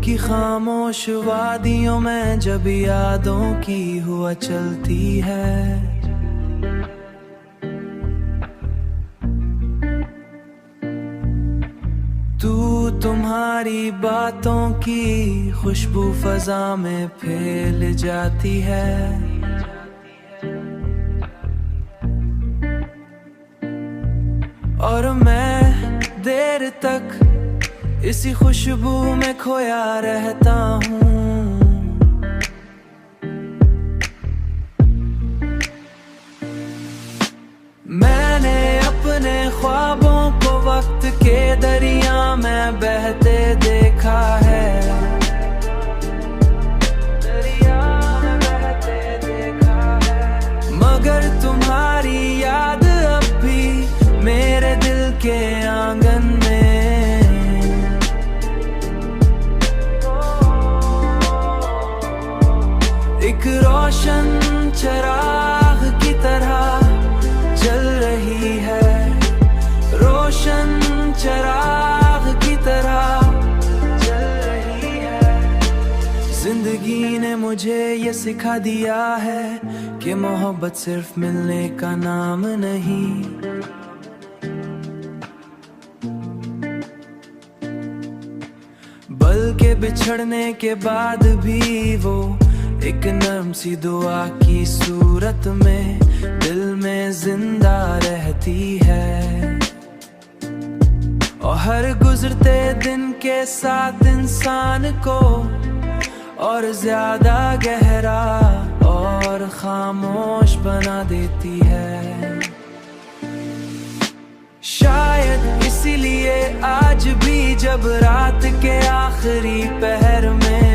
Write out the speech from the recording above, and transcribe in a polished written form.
की खामोश वादियों में जब यादों की हुआ चलती है, तू तुम्हारी बातों की खुशबू फजा में फैल जाती है। और मैं देर तक इसी खुशबू में खोया रहता हूँ। मैंने अपने ख्वाबों को वक्त के दरिया में बहते देखा है, दरिया में बहते देखा है। मगर तुम्हारी याद अब भी मेरे दिल के आंगन में एक रोशन चिराग की तरह जल रही है, रोशन चिराग की तरह जल रही है। जिंदगी ने मुझे ये सिखा दिया है कि मोहब्बत सिर्फ मिलने का नाम नहीं, बल्कि बिछड़ने के बाद भी वो एक नर्म सी दुआ की सूरत में दिल में जिंदा रहती है। और हर गुजरते दिन के साथ इंसान को और ज्यादा गहरा और खामोश बना देती है। शायद इसीलिए आज भी जब रात के आखिरी पहर में